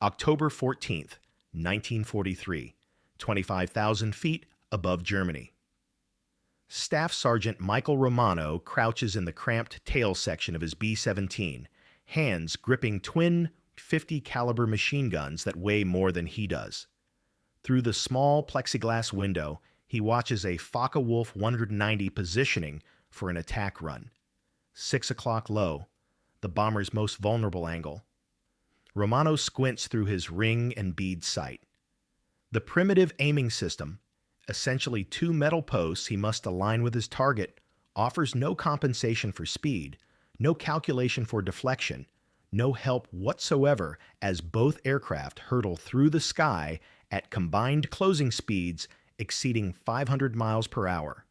October 14th, 1943, 25,000 feet above Germany. Staff Sergeant Michael Romano crouches in the cramped tail section of his B-17, hands gripping twin 50 caliber machine guns that weigh more than he does. Through the small plexiglass window, he watches a Focke-Wulf 190 positioning for an attack run. 6 o'clock low, the bomber's most vulnerable angle. Romano squints through his ring and bead sight. The primitive aiming system, essentially two metal posts he must align with his target, offers no compensation for speed, no calculation for deflection, no help whatsoever as both aircraft hurtle through the sky at combined closing speeds exceeding 500 miles per hour.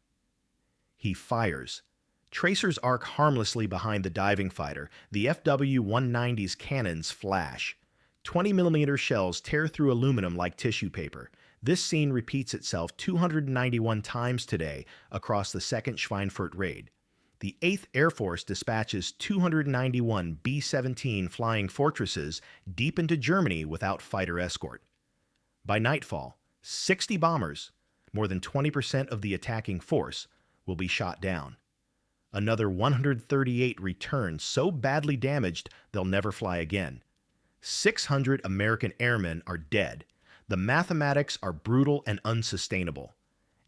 He fires. Tracers arc harmlessly behind the diving fighter. The FW-190's cannons flash. 20mm shells tear through aluminum like tissue paper. This scene repeats itself 291 times today across the 2nd Schweinfurt raid. The 8th Air Force dispatches 291 B-17 flying fortresses deep into Germany without fighter escort. By nightfall, 60 bombers, more than 20% of the attacking force, will be shot down. Another 138 return so badly damaged they'll never fly again. 600 American airmen are dead. The mathematics are brutal and unsustainable.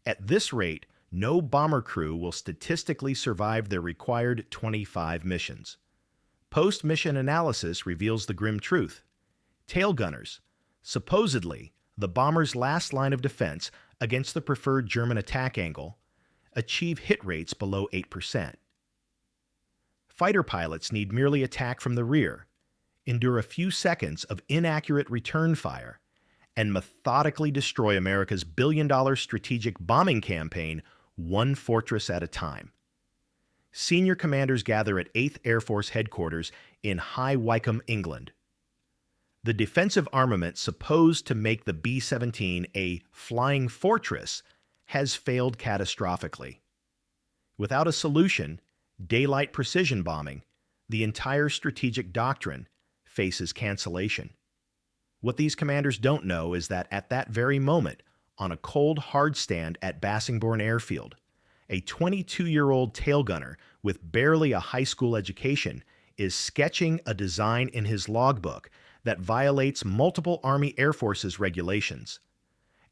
At this rate, no bomber crew will statistically survive their required 25 missions. Post-mission analysis reveals the grim truth. Tail gunners, supposedly the bomber's last line of defense against the preferred German attack angle, achieve hit rates below 8%. Fighter pilots need merely attack from the rear, endure a few seconds of inaccurate return fire, and methodically destroy America's billion-dollar strategic bombing campaign one fortress at a time. Senior commanders gather at 8th Air Force headquarters in High Wycombe, England. The defensive armament supposed to make the B-17 a flying fortress has failed catastrophically. Without a solution, daylight precision bombing, the entire strategic doctrine faces cancellation. What these commanders don't know is that at that very moment, on a cold hard stand at Bassingbourn Airfield, a 22-year-old tail gunner with barely a high school education is sketching a design in his logbook that violates multiple Army Air Forces regulations.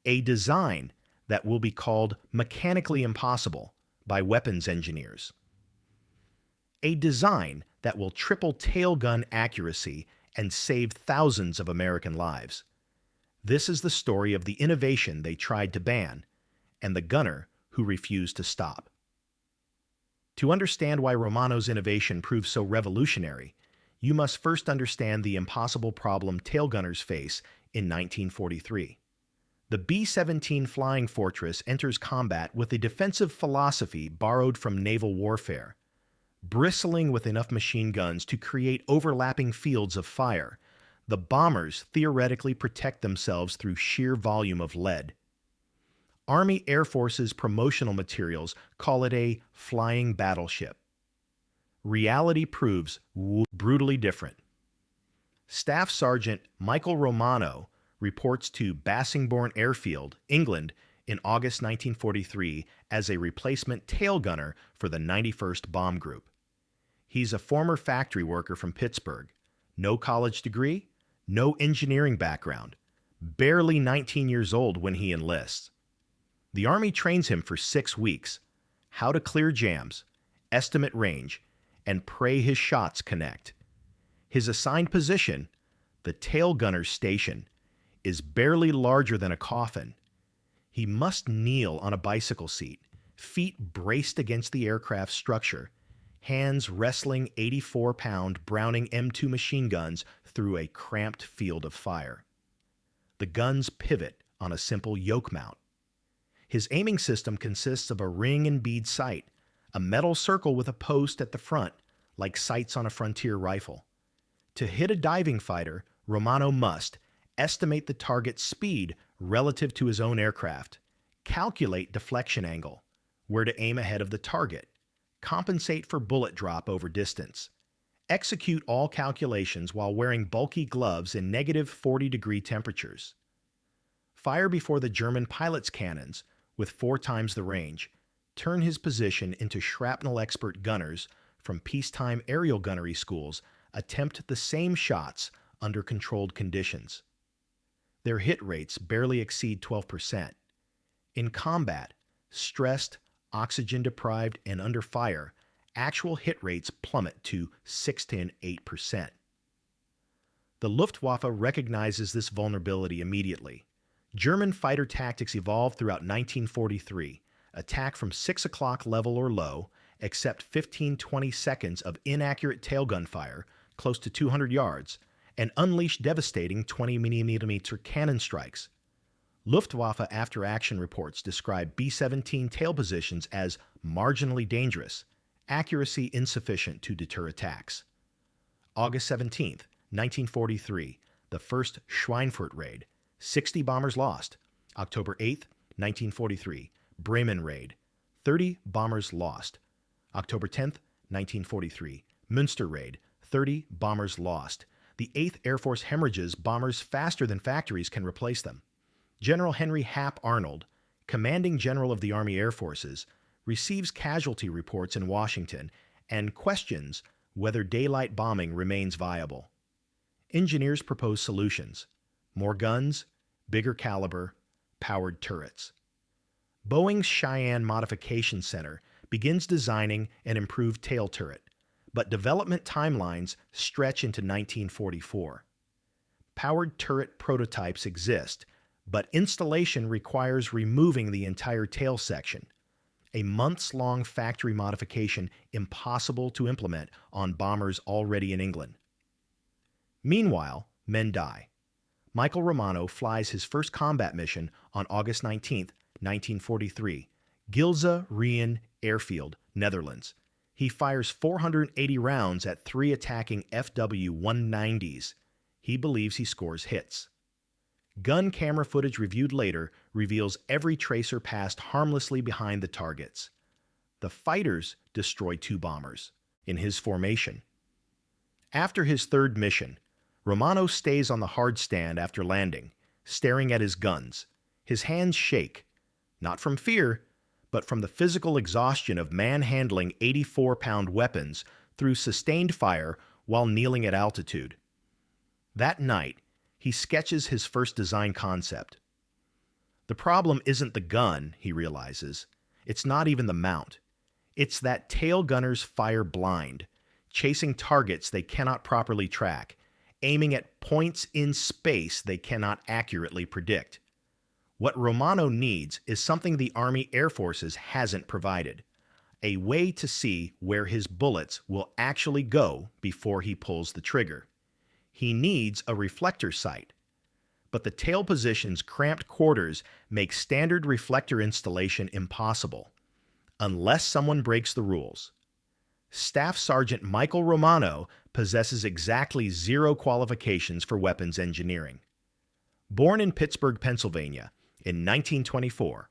A design that will be called mechanically impossible by weapons engineers. A design that will triple tail gun accuracy and save thousands of American lives. This is the story of the innovation they tried to ban and the gunner who refused to stop. To understand why Romano's innovation proved so revolutionary, you must first understand the impossible problem tail gunners face in 1943. The B-17 Flying Fortress enters combat with a defensive philosophy borrowed from naval warfare, bristling with enough machine guns to create overlapping fields of fire. The bombers theoretically protect themselves through sheer volume of lead. Army Air Force's promotional materials call it a flying battleship. Reality proves brutally different. Staff Sergeant Michael Romano reports to Bassingbourn Airfield, England, in August 1943 as a replacement tail gunner for the 91st Bomb Group. He's a former factory worker from Pittsburgh. No college degree, no engineering background, barely 19 years old when he enlists. The Army trains him for 6 weeks, how to clear jams, estimate range, and pray his shots connect. His assigned position, the tail gunner's station, is barely larger than a coffin. He must kneel on a bicycle seat, feet braced against the aircraft's structure, hands wrestling 84-pound Browning M2 machine guns through a cramped field of fire. The guns pivot on a simple yoke mount. His aiming system consists of a ring and bead sight, a metal circle with a post at the front, like sights on a frontier rifle. To hit a diving fighter, Romano must estimate the target's speed relative to his own aircraft, calculate deflection angle, where to aim ahead of the target, compensate for bullet drop over distance, Execute all calculations while wearing bulky gloves in negative 40-degree temperatures. Fire before the German pilot's cannons with 4 times the range. Turn his position into shrapnel-expert gunners from peacetime aerial gunnery schools attempt the same shots under controlled conditions. Their hit rates barely exceed 12%. In combat, stressed, oxygen-deprived, and under fire, actual hit rates plummet to 6 to 8%. The Luftwaffe recognizes this vulnerability immediately. German fighter tactics evolved throughout 1943, attack from 6 o'clock level or low, except 15-20 seconds of inaccurate tailgun fire, close to 200 yards, and unleash devastating 20mm cannon strikes. Luftwaffe after-action reports describe B-17 tail positions as marginally dangerous, accuracy insufficient to deter attacks. August 17, 1943, the first Schweinfurt raid, 60 bombers lost. October 8, 1943, Bremen raid, 30 bombers lost. October 10, 1943, Münster raid, 30 bombers lost. The 8th Air Force hemorrhages bombers faster than factories can replace them. General Henry Hap Arnold, commanding general of the Army Air Forces, receives casualty reports in Washington and questions whether daylight bombing remains viable. Engineers propose solutions: more guns, bigger caliber, powered turrets. Boeing's Cheyenne Modification Center begins designing an improved tail turret, but development timelines stretch into 1944. Powered turret prototypes exist, but installation requires removing the entire tail section, a months-long factory modification impossible to implement on bombers already in England. Meanwhile, men die. Michael Romano flies his first combat mission on August 19, 1943, Gilze Rien Airfield, Netherlands. He fires 480 rounds at 3 attacking FW-190s. He believes he scores hits. Gun camera footage reviewed later reveals every tracer passed harmlessly behind the targets. The fighters destroy 2 bombers in his formation. After his third mission, Romano stays on the hard stand after landing, staring at his guns. His hands shake, not from fear, but from the physical exhaustion of manhandling 84-pound weapons through sustained fire while kneeling at altitude. That night, he sketches his first design concept. The problem isn't the gun, he realizes. It's not even the mount. It's that tail gunners fire blind, chasing targets they cannot properly track, aiming at points in space they cannot accurately predict. What Romano needs is something the Army Air Forces hasn't provided: a way to see where his bullets will actually go before he pulls the trigger. He needs a reflector sight. But the tail position's cramped quarters make standard reflector installation impossible, unless someone breaks the rules. Staff Sergeant Michael Romano possesses exactly 0 qualifications for weapons engineering. Born in Pittsburgh, Pennsylvania, in 1924,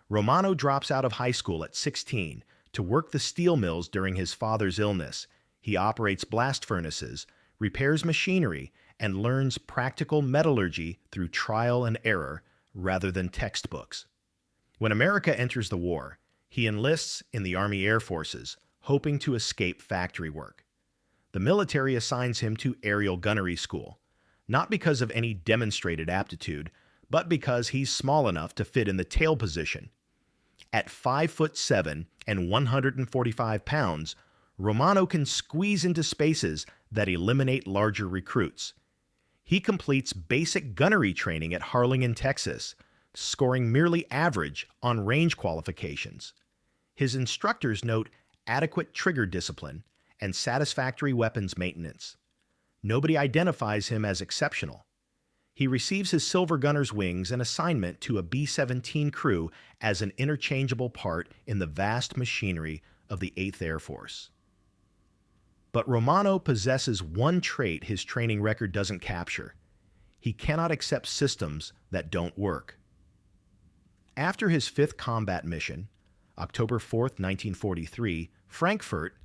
Romano drops out of high school at 16 to work the steel mills during his father's illness. He operates blast furnaces, repairs machinery, and learns practical metallurgy through trial and error rather than textbooks. When America enters the war, he enlists in the Army Air Forces, hoping to escape factory work. The military assigns him to aerial gunnery school, not because of any demonstrated aptitude, but because he's small enough to fit in the tail position. At 5'7" and 145 pounds, Romano can squeeze into spaces that eliminate larger recruits. He completes basic gunnery training at Harlingen, Texas, scoring merely average on range qualifications. His instructors note adequate trigger discipline and satisfactory weapons maintenance. Nobody identifies him as exceptional. He receives his Silver Gunner's wings and assignment to a B-17 crew as an interchangeable part in the vast machinery of the 8th Air Force. But Romano possesses one trait his training record doesn't capture. He cannot accept systems that don't work. After his 5th combat mission, October 4, 1943, Frankfurt,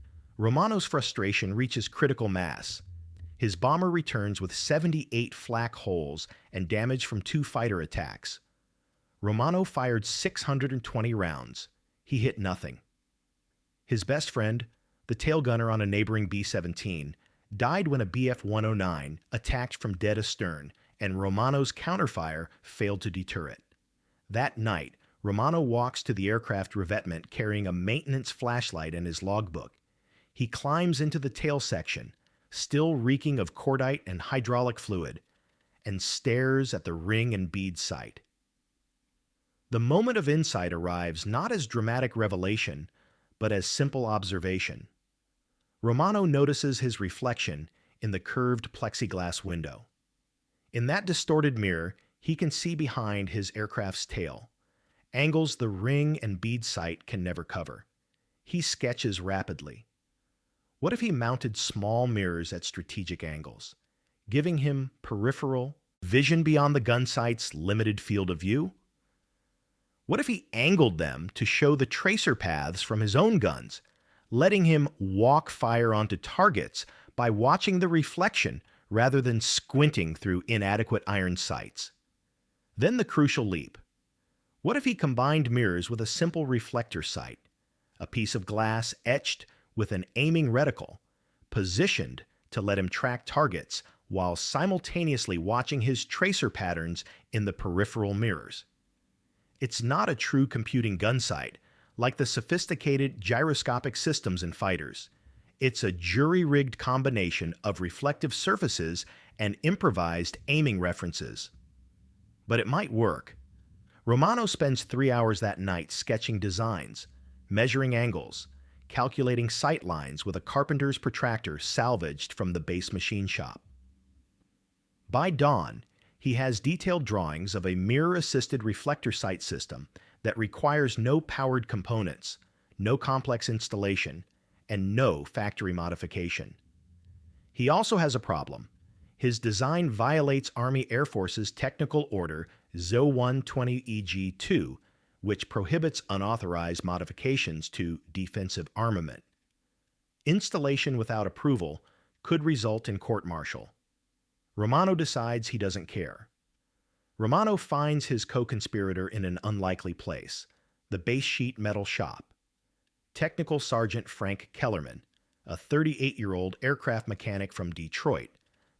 Romano's frustration reaches critical mass. His bomber returns with 78 flak holes and damage from 2 fighter attacks. Romano fired 620 rounds. He hit nothing. His best friend, the tail gunner on a neighboring B-17, died when a Bf-109 attacked from dead astern, and Romano's counterfire failed to deter it. That night, Romano walks to the aircraft revetment carrying a maintenance flashlight and his logbook. He climbs into the tail section, still reeking of cordite and hydraulic fluid, and stares at the ring and bead sight. The moment of insight arrives not as dramatic revelation, but as simple observation. Romano notices his reflection in the curved plexiglass window. In that distorted mirror, he can see behind his aircraft's tail, angles the ring and bead sight can never cover. He sketches rapidly. What if he mounted small mirrors at strategic angles, giving him peripheral vision beyond the gun sight's limited field of view? What if he angled them to show the tracer paths from his own guns, letting him walk fire onto targets by watching the reflection rather than squinting through inadequate iron sights? Then the crucial leap. What if he combined mirrors with a simple reflector sight, a piece of glass etched with an aiming reticle, positioned to let him track targets while simultaneously watching his tracer patterns in the peripheral mirrors? It's not a true computing gun sight, like the sophisticated gyroscopic systems in fighters. It's a jury-rigged combination of reflective surfaces and improvised aiming references. But it might work. Romano spends 3 hours that night sketching designs, measuring angles, calculating sight lines with a carpenter's protractor salvaged from the base machine shop. By dawn, he has detailed drawings of a mirror-assisted reflector sight system that requires no powered components, no complex installation, and no factory modification. He also has a problem. His design violates Army Air Force's Technical Order ZO-120EG-2, which prohibits unauthorized modifications to defensive armament. Installation without approval could result in court-martial. Romano decides he doesn't care. Romano finds his co-conspirator in an unlikely place, the base sheet metal shop. Technical Sergeant Frank Kellerman, a 38-year-old aircraft mechanic from Detroit,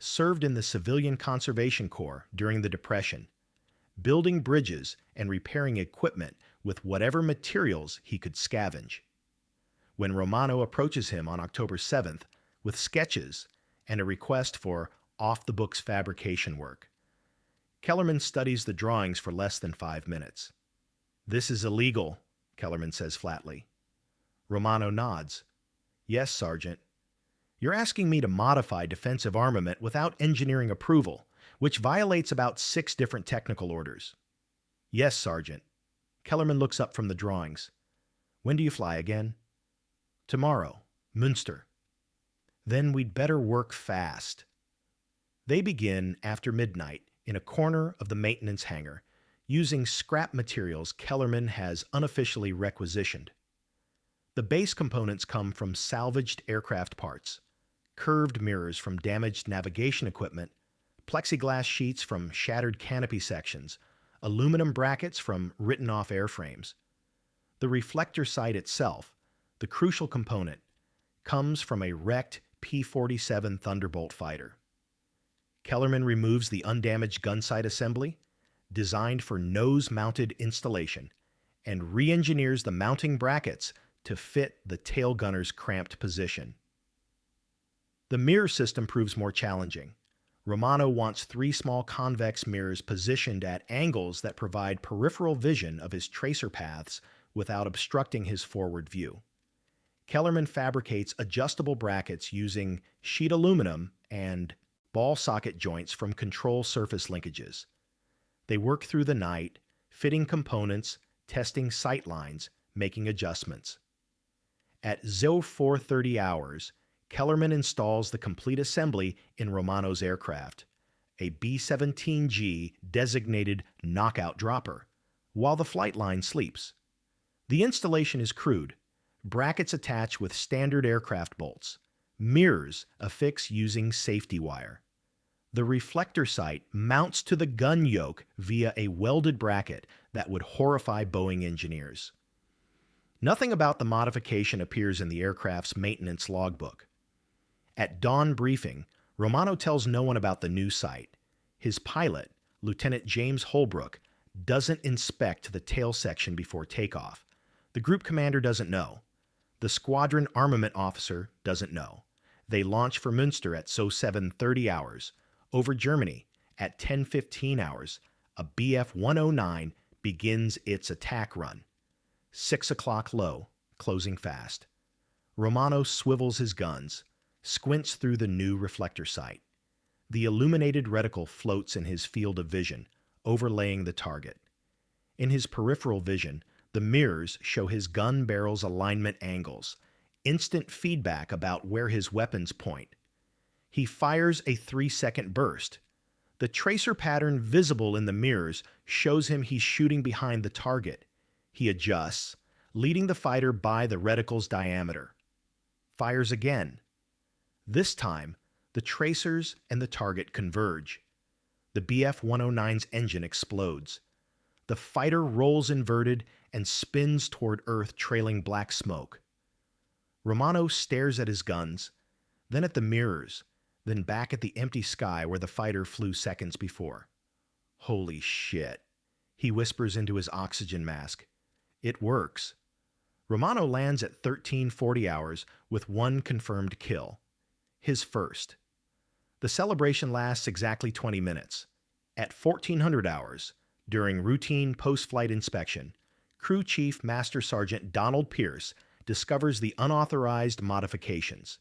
served in the Civilian Conservation Corps during the Depression, building bridges and repairing equipment with whatever materials he could scavenge. When Romano approaches him on October 7th with sketches and a request for off-the-books fabrication work, Kellerman studies the drawings for less than 5 minutes. "This is illegal," Kellerman says flatly. Romano nods. "Yes, Sergeant. You're asking me to modify defensive armament without engineering approval, which violates about 6 different technical orders." "Yes, Sergeant." Kellerman looks up from the drawings. "When do you fly again?" "Tomorrow, Münster." "Then we'd better work fast." They begin after midnight in a corner of the maintenance hangar, using scrap materials Kellerman has unofficially requisitioned. The base components come from salvaged aircraft parts, curved mirrors from damaged navigation equipment, plexiglass sheets from shattered canopy sections, aluminum brackets from written-off airframes. The reflector sight itself, the crucial component, comes from a wrecked P-47 Thunderbolt fighter. Kellerman removes the undamaged gun sight assembly, designed for nose-mounted installation, and re-engineers the mounting brackets to fit the tail gunner's cramped position. The mirror system proves more challenging. Romano wants 3 small convex mirrors positioned at angles that provide peripheral vision of his tracer paths without obstructing his forward view. Kellerman fabricates adjustable brackets using sheet aluminum and ball socket joints from control surface linkages. They work through the night, fitting components, testing sight lines, making adjustments. At 0430 hours, Kellerman installs the complete assembly in Romano's aircraft, a B-17G designated knockout dropper, while the flight line sleeps. The installation is crude, Brackets attach with standard aircraft bolts. Mirrors affix using safety wire. The reflector sight mounts to the gun yoke via a welded bracket that would horrify Boeing engineers. Nothing about the modification appears in the aircraft's maintenance logbook. At dawn briefing, Romano tells no one about the new sight. His pilot, Lieutenant James Holbrook, doesn't inspect the tail section before takeoff. The group commander doesn't know. The squadron armament officer doesn't know. They launch for Münster at 0730 hours. Over Germany, at 10:15 hours, a Bf-109 begins its attack run. 6 o'clock low, closing fast. Romano swivels his guns, squints through the new reflector sight. The illuminated reticle floats in his field of vision, overlaying the target. In his peripheral vision, the mirrors show his gun barrel's alignment angles, instant feedback about where his weapons point. He fires a 3-second burst. The tracer pattern visible in the mirrors shows him he's shooting behind the target. He adjusts, leading the fighter by the reticle's diameter. Fires again. This time, the tracers and the target converge. The Bf-109's engine explodes. The fighter rolls inverted and spins toward Earth, trailing black smoke. Romano stares at his guns, then at the mirrors, then back at the empty sky where the fighter flew seconds before. Holy shit, he whispers into his oxygen mask. It works. Romano lands at 1340 hours with one confirmed kill. His first. The celebration lasts exactly 20 minutes. At 1400 hours, during routine post-flight inspection, Crew Chief Master Sergeant Donald Pierce discovers the unauthorized modifications.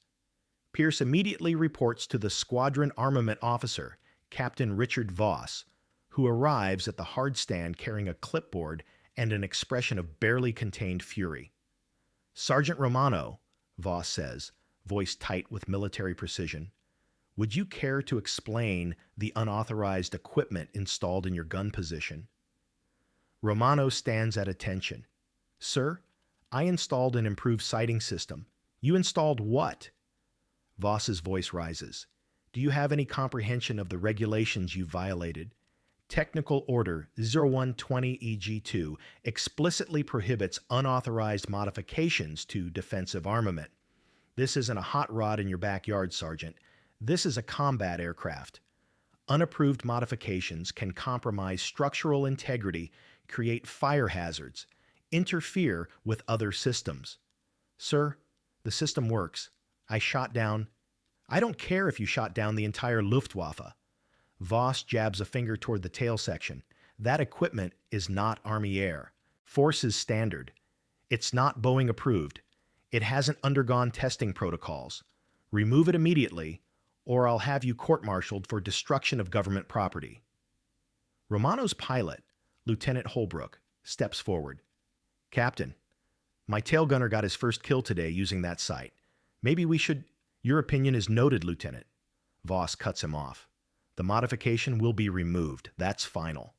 Pierce immediately reports to the squadron armament officer, Captain Richard Voss, who arrives at the hard stand carrying a clipboard and an expression of barely contained fury. "Sergeant Romano," Voss says, voice tight with military precision, "would you care to explain the unauthorized equipment installed in your gun position?" Romano stands at attention. "Sir, I installed an improved sighting system. You installed what?" Voss's voice rises. "Do you have any comprehension of the regulations you violated? Technical Order 0120 EG2 explicitly prohibits unauthorized modifications to defensive armament. This isn't a hot rod in your backyard, Sergeant. This is a combat aircraft. Unapproved modifications can compromise structural integrity, create fire hazards, interfere with other systems. Sir, the system works. I don't care if you shot down the entire Luftwaffe." Voss jabs a finger toward the tail section. "That equipment is not Army Air. Force is standard. It's not Boeing approved. It hasn't undergone testing protocols. Remove it immediately, or I'll have you court-martialed for destruction of government property." Romano's pilot, Lieutenant Holbrook, steps forward. "Captain, my tail gunner got his first kill today using that sight. Maybe we should—" "Your opinion is noted, Lieutenant." Voss cuts him off. "The modification will be removed. That's final."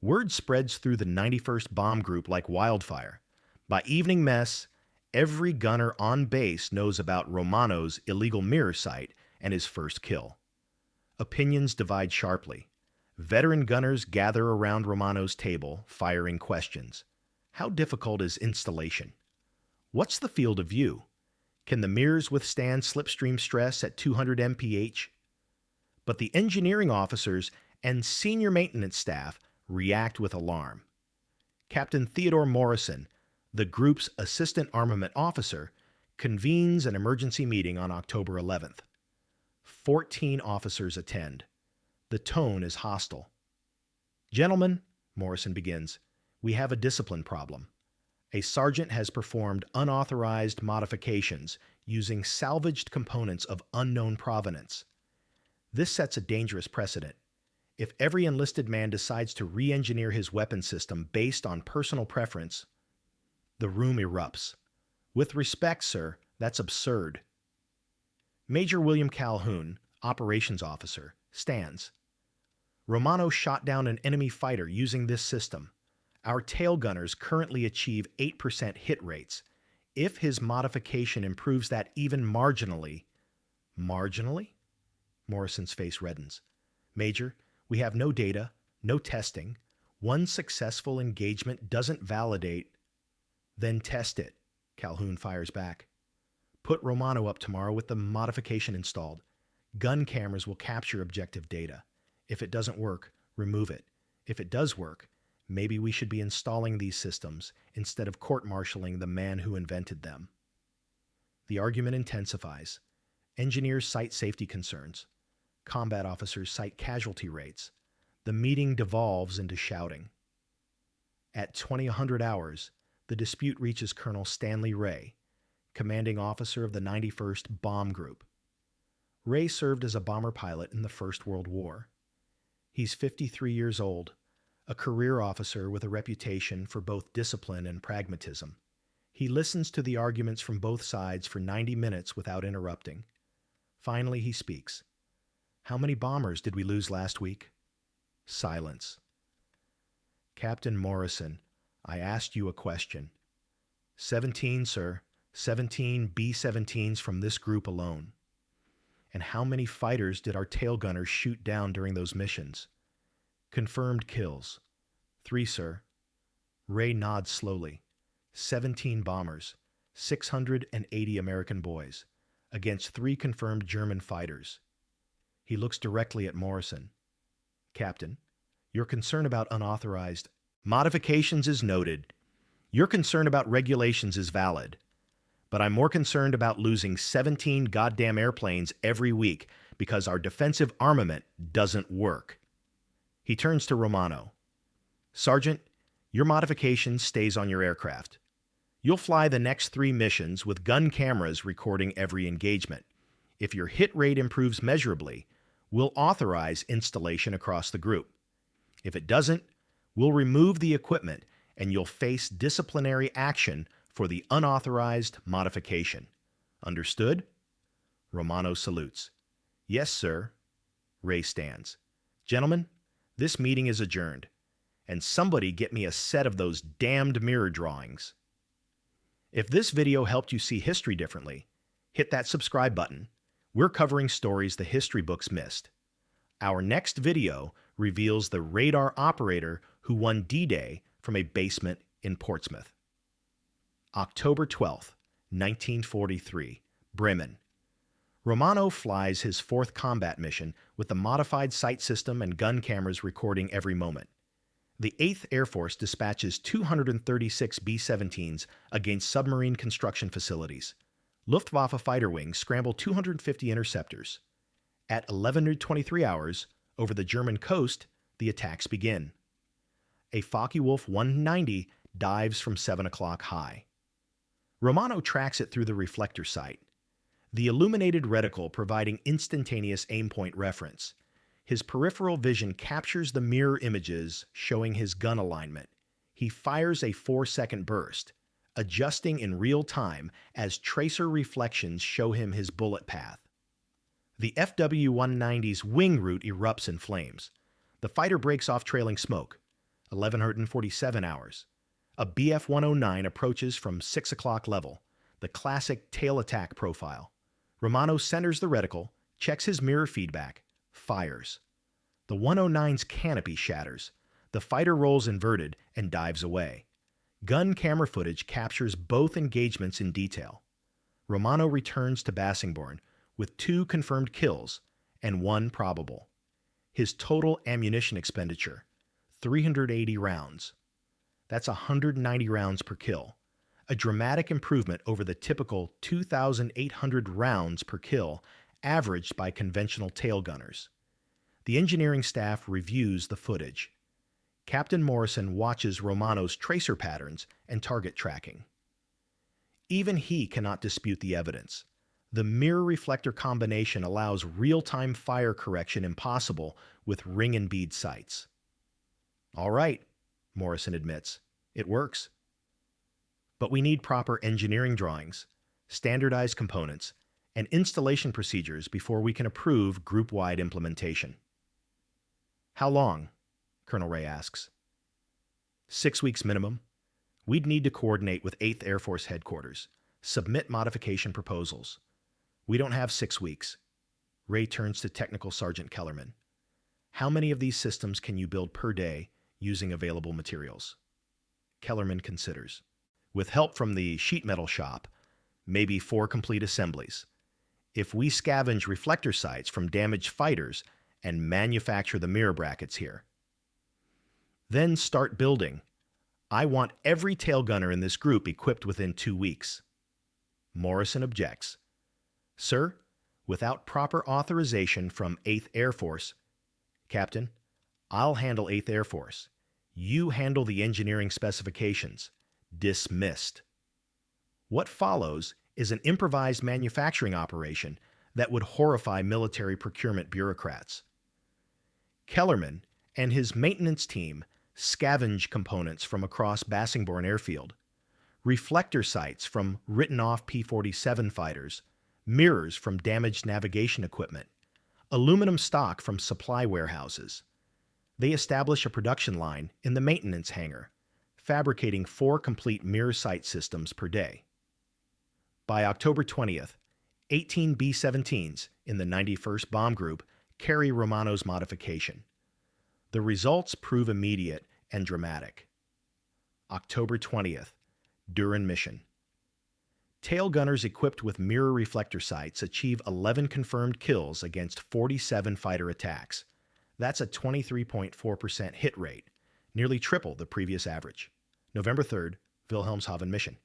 Word spreads through the 91st Bomb Group like wildfire. By evening mess, every gunner on base knows about Romano's illegal mirror sight and his first kill. Opinions divide sharply. Veteran gunners gather around Romano's table, firing questions. How difficult is installation? What's the field of view? Can the mirrors withstand slipstream stress at 200 mph? But the engineering officers and senior maintenance staff react with alarm. Captain Theodore Morrison, the group's assistant armament officer, convenes an emergency meeting on October 11th. 14 officers attend. The tone is hostile. "Gentlemen," Morrison begins, "we have a discipline problem. A sergeant has performed unauthorized modifications using salvaged components of unknown provenance. This sets a dangerous precedent. If every enlisted man decides to re-engineer his weapon system based on personal preference—" The room erupts. "With respect, sir, that's absurd." Major William Calhoun, operations officer, stands. "Romano shot down an enemy fighter using this system. Our tail gunners currently achieve 8% hit rates. if his modification improves that even marginally. Marginally? Morrison's face reddens. Major, we have no data, no testing. One successful engagement doesn't validate. Then test it, Calhoun fires back. Put Romano up tomorrow with the modification installed. Gun cameras will capture objective data. If it doesn't work, remove it. If it does work, maybe we should be installing these systems instead of court-martialing the man who invented them. The argument intensifies. Engineers cite safety concerns. Combat officers cite casualty rates. The meeting devolves into shouting. At 2000 hours, the dispute reaches Colonel Stanley Ray, commanding officer of the 91st Bomb Group. Ray served as a bomber pilot in the First World War. He's 53 years old, a career officer with a reputation for both discipline and pragmatism. He listens to the arguments from both sides for 90 minutes without interrupting. Finally, he speaks. How many bombers did we lose last week? Silence. Captain Morrison, I asked you a question. 17, sir. 17 B-17s from this group alone. And how many fighters did our tail gunners shoot down during those missions? Confirmed kills. 3, sir. Ray nods slowly. 17 bombers, 680 American boys, against 3 confirmed German fighters. He looks directly at Morrison. Captain, your concern about unauthorized modifications is noted. Your concern about regulations is valid. But I'm more concerned about losing 17 goddamn airplanes every week because our defensive armament doesn't work. He turns to Romano. Sergeant, your modification stays on your aircraft. You'll fly the next 3 missions with gun cameras recording every engagement. If your hit rate improves measurably, we'll authorize installation across the group. If it doesn't, we'll remove the equipment and you'll face disciplinary action for the unauthorized modification. Understood? Romano salutes. Yes, sir. Ray stands. Gentlemen, this meeting is adjourned. And somebody get me a set of those damned mirror drawings. If this video helped you see history differently, hit that subscribe button. We're covering stories the history books missed. Our next video reveals the radar operator who won D-Day from a basement in Portsmouth. October 12th, 1943, Bremen. Romano flies his 4th combat mission with the modified sight system and gun cameras recording every moment. The 8th Air Force dispatches 236 B-17s against submarine construction facilities. Luftwaffe fighter wings scramble 250 interceptors. At 11:23 hours, over the German coast, the attacks begin. A Focke-Wulf 190 dives from 7 o'clock high. Romano tracks it through the reflector sight, the illuminated reticle providing instantaneous aim point reference. His peripheral vision captures the mirror images showing his gun alignment. He fires a 4-second burst, adjusting in real time as tracer reflections show him his bullet path. The FW-190's wing root erupts in flames. The fighter breaks off trailing smoke. 1147 hours. A Bf-109 approaches from 6 o'clock level, the classic tail attack profile. Romano centers the reticle, checks his mirror feedback, fires. The 109's canopy shatters. The fighter rolls inverted and dives away. Gun camera footage captures both engagements in detail. Romano returns to Bassingbourn with 2 confirmed kills and 1 probable. His total ammunition expenditure, 380 rounds. That's 190 rounds per kill, a dramatic improvement over the typical 2,800 rounds per kill averaged by conventional tail gunners. The engineering staff reviews the footage. Captain Morrison watches Romano's tracer patterns and target tracking. Even he cannot dispute the evidence. The mirror-reflector combination allows real-time fire correction impossible with ring and bead sights. All right, Morrison admits, it works. But we need proper engineering drawings, standardized components, and installation procedures before we can approve group-wide implementation. How long? Colonel Ray asks. 6 weeks minimum. We'd need to coordinate with 8th Air Force Headquarters. Submit modification proposals. We don't have 6 weeks. Ray turns to Technical Sergeant Kellerman. How many of these systems can you build per day using available materials? Kellerman considers. With help from the sheet metal shop, maybe 4 complete assemblies. If we scavenge reflector sites from damaged fighters and manufacture the mirror brackets here. Then start building. I want every tail gunner in this group equipped within 2 weeks. Morrison objects. Sir, without proper authorization from 8th Air Force, Captain, I'll handle 8th Air Force. You handle the engineering specifications. Dismissed. What follows is an improvised manufacturing operation that would horrify military procurement bureaucrats. Kellerman and his maintenance team scavenge components from across Bassingbourn Airfield, reflector sites from written-off P-47 fighters, mirrors from damaged navigation equipment, aluminum stock from supply warehouses. They establish a production line in the maintenance hangar, fabricating 4 complete mirror sight systems per day. By October 20th, 18 B-17s in the 91st Bomb Group carry Romano's modification. The results prove immediate and dramatic. October 20th, Durin mission. Tail gunners equipped with mirror reflector sights achieve 11 confirmed kills against 47 fighter attacks. That's a 23.4% hit rate, nearly triple the previous average. November 3rd, Wilhelmshaven mission.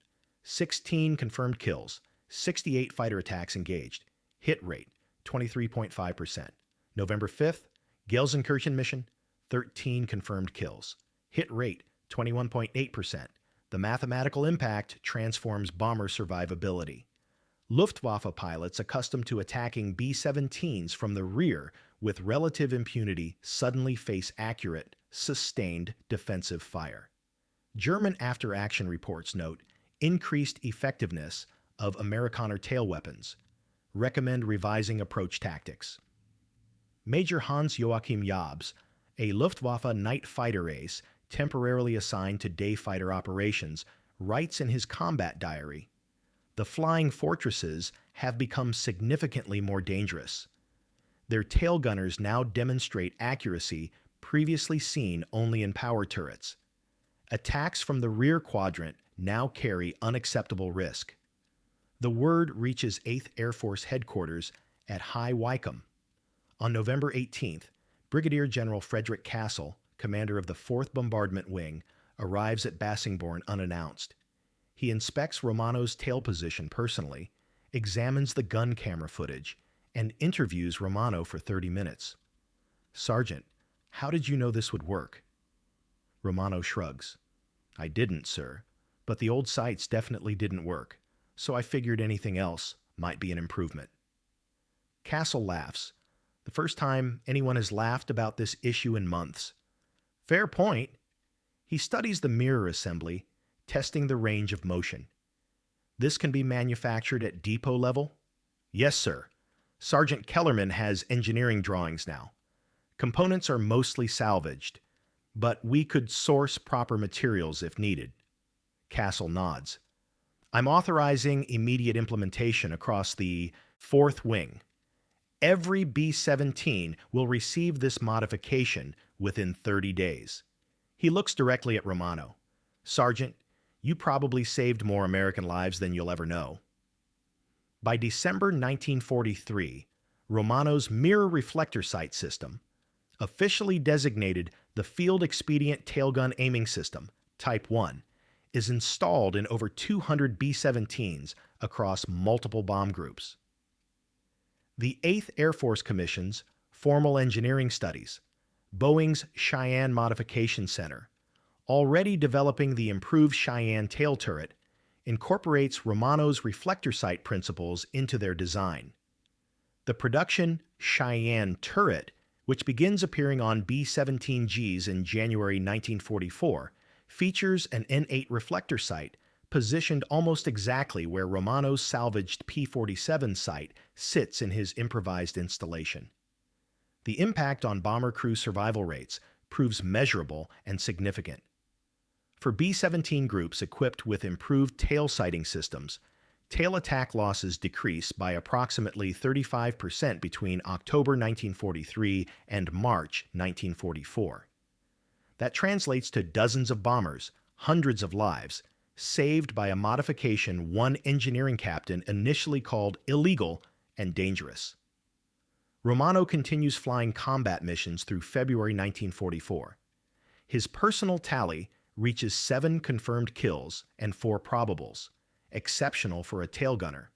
16 confirmed kills, 68 fighter attacks engaged. Hit rate, 23.5%. November 5th, Gelsenkirchen mission. 13 confirmed kills. Hit rate, 21.8%. The mathematical impact transforms bomber survivability. Luftwaffe pilots accustomed to attacking B-17s from the rear with relative impunity suddenly face accurate, sustained defensive fire. German after-action reports note increased effectiveness of Amerikaner tail weapons. Recommend revising approach tactics. Major Hans-Joachim Jobs, a Luftwaffe night fighter ace temporarily assigned to day fighter operations, writes in his combat diary, "The flying fortresses have become significantly more dangerous. Their tail gunners now demonstrate accuracy previously seen only in power turrets. Attacks from the rear quadrant now carry unacceptable risk." The word reaches 8th Air Force headquarters at High Wycombe. On November 18th, Brigadier General Frederick Castle, commander of the 4th Bombardment Wing, arrives at Bassingbourn unannounced. He inspects Romano's tail position personally, examines the gun camera footage, and interviews Romano for 30 minutes. "Sergeant, how did you know this would work?" Romano shrugs. "I didn't, sir, but the old sights definitely didn't work, so I figured anything else might be an improvement." Castle laughs. The first time anyone has laughed about this issue in months. Fair point. He studies the mirror assembly, testing the range of motion. "This can be manufactured at depot level?" "Yes, sir. Sergeant Kellerman has engineering drawings now. Components are mostly salvaged, but we could source proper materials if needed." Castle nods. "I'm authorizing immediate implementation across the 4th Wing. Every B-17 will receive this modification within 30 days. He looks directly at Romano. "Sergeant, you probably saved more American lives than you'll ever know." By December 1943, Romano's mirror-reflector sight system, officially designated the Field Expedient Tailgun Aiming System, Type 1, is installed in over 200 B-17s across multiple bomb groups. The 8th Air Force Commission's Formal Engineering Studies, Boeing's Cheyenne Modification Center, already developing the improved Cheyenne tail turret, incorporates Romano's reflector sight principles into their design. The production Cheyenne turret, which begins appearing on B-17Gs in January 1944, features an N8 reflector sight positioned almost exactly where Romano's salvaged P-47 sight sits in his improvised installation. The impact on bomber crew survival rates proves measurable and significant. For B-17 groups equipped with improved tail sighting systems, tail attack losses decrease by approximately 35% between October 1943 and March 1944. That translates to dozens of bombers, hundreds of lives, saved by a modification one engineering captain initially called illegal and dangerous. Romano continues flying combat missions through February 1944. His personal tally reaches 7 confirmed kills and 4 probables, exceptional for a tail gunner.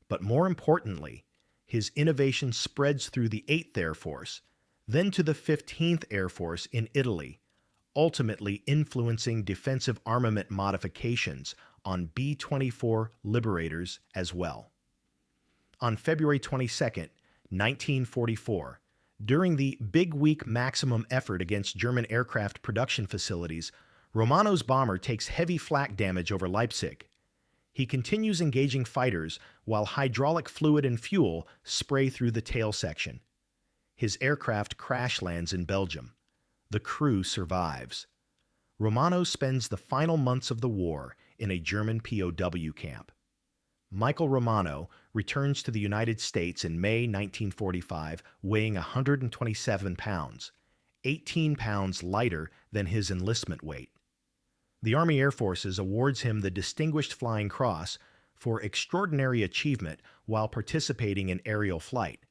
But more importantly, his innovation spreads through the 8th Air Force, then to the 15th Air Force in Italy, ultimately influencing defensive armament modifications on B-24 Liberators as well. On February 22, 1944, during the Big Week maximum effort against German aircraft production facilities, Romano's bomber takes heavy flak damage over Leipzig. He continues engaging fighters while hydraulic fluid and fuel spray through the tail section. His aircraft crash lands in Belgium. The crew survives. Romano spends the final months of the war in a German POW camp. Michael Romano returns to the United States in May 1945 weighing 127 pounds, 18 pounds lighter than his enlistment weight. The Army Air Forces awards him the Distinguished Flying Cross for extraordinary achievement while participating in aerial flight,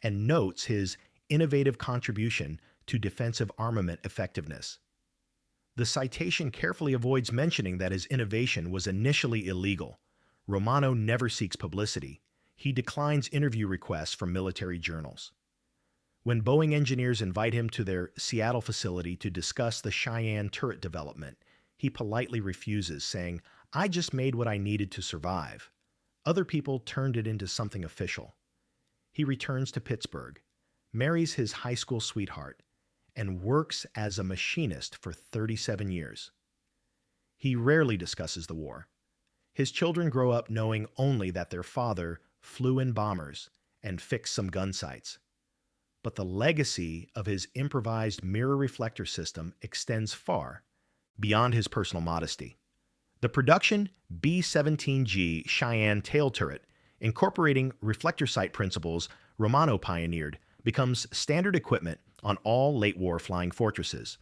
and notes his innovative contribution to defensive armament effectiveness. The citation carefully avoids mentioning that his innovation was initially illegal. Romano never seeks publicity. He declines interview requests from military journals. When Boeing engineers invite him to their Seattle facility to discuss the Cheyenne turret development, he politely refuses, saying, "I just made what I needed to survive. Other people turned it into something official." He returns to Pittsburgh, marries his high school sweetheart, and works as a machinist for 37 years. He rarely discusses the war. His children grow up knowing only that their father flew in bombers and fixed some gun sights. But the legacy of his improvised mirror-reflector system extends far beyond his personal modesty. The production B-17G Cheyenne tail turret, incorporating reflector sight principles Romano pioneered, becomes standard equipment on all late-war flying fortresses.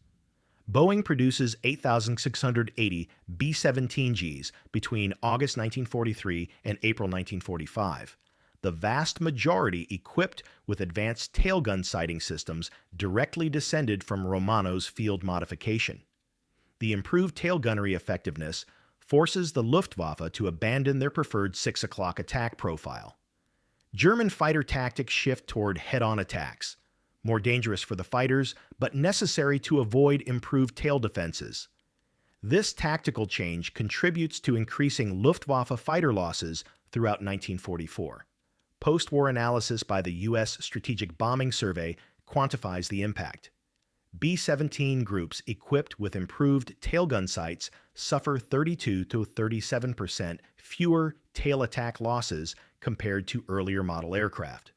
Boeing produces 8,680 B-17Gs between August 1943 and April 1945, the vast majority equipped with advanced tailgun sighting systems directly descended from Romano's field modification. The improved tail gunnery effectiveness forces the Luftwaffe to abandon their preferred 6 o'clock attack profile. German fighter tactics shift toward head-on attacks, more dangerous for the fighters, but necessary to avoid improved tail defenses. This tactical change contributes to increasing Luftwaffe fighter losses throughout 1944. Post-war analysis by the U.S. Strategic Bombing Survey quantifies the impact. B-17 groups equipped with improved tailgun sights suffer 32 to 37% fewer tail attack losses compared to earlier model aircraft.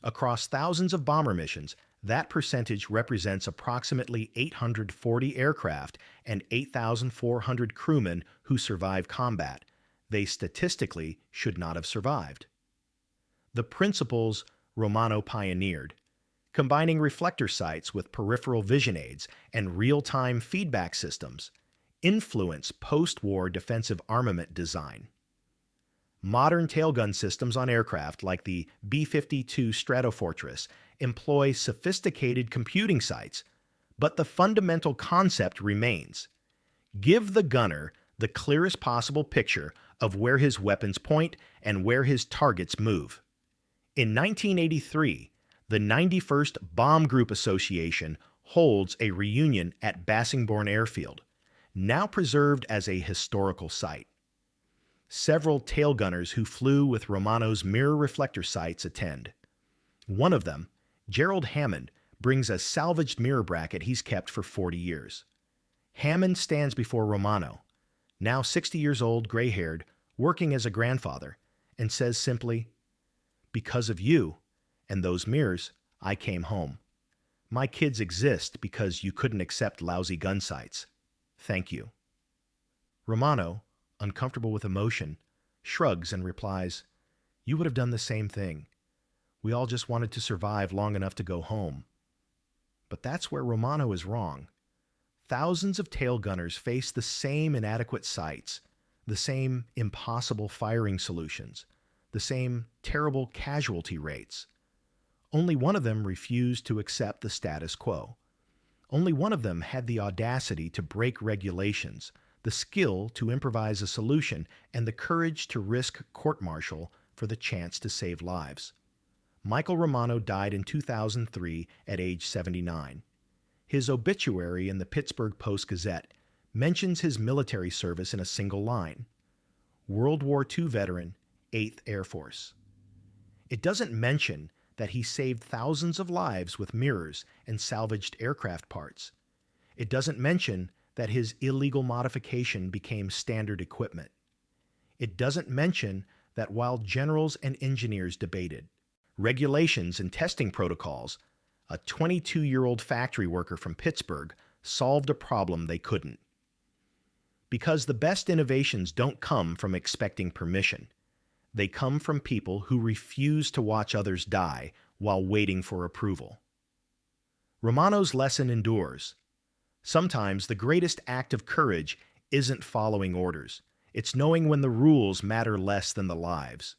Across thousands of bomber missions, that percentage represents approximately 840 aircraft and 8,400 crewmen who survive combat. They statistically should not have survived. The principles Romano pioneered, combining reflector sights with peripheral vision aids and real-time feedback systems, influence post-war defensive armament design. Modern tailgun systems on aircraft like the B-52 Stratofortress employ sophisticated computing sights, but the fundamental concept remains. Give the gunner the clearest possible picture of where his weapons point and where his targets move. In 1983, the 91st Bomb Group Association holds a reunion at Bassingbourn Airfield, now preserved as a historical site. Several tail gunners who flew with Romano's mirror reflector sights attend. One of them, Gerald Hammond, brings a salvaged mirror bracket he's kept for 40 years. Hammond stands before Romano, now 60 years old, gray-haired, working as a grandfather, and says simply, "Because of you and those mirrors, I came home. My kids exist because you couldn't accept lousy gun sights. Thank you." Romano, uncomfortable with emotion, shrugs and replies, "You would have done the same thing. We all just wanted to survive long enough to go home." But that's where Romano is wrong. Thousands of tail gunners face the same inadequate sights, the same impossible firing solutions, the same terrible casualty rates. Only one of them refused to accept the status quo. Only one of them had the audacity to break regulations, the skill to improvise a solution, and the courage to risk court-martial for the chance to save lives. Michael Romano died in 2003 at age 79. His obituary in the Pittsburgh Post-Gazette mentions his military service in a single line: World War II veteran, 8th Air Force. It doesn't mention that he saved thousands of lives with mirrors and salvaged aircraft parts. It doesn't mention that his illegal modification became standard equipment. It doesn't mention that while generals and engineers debated regulations and testing protocols, a 22-year-old factory worker from Pittsburgh solved a problem they couldn't. Because the best innovations don't come from expecting permission. They come from people who refuse to watch others die while waiting for approval. Romano's lesson endures. Sometimes the greatest act of courage isn't following orders. It's knowing when the rules matter less than the lives.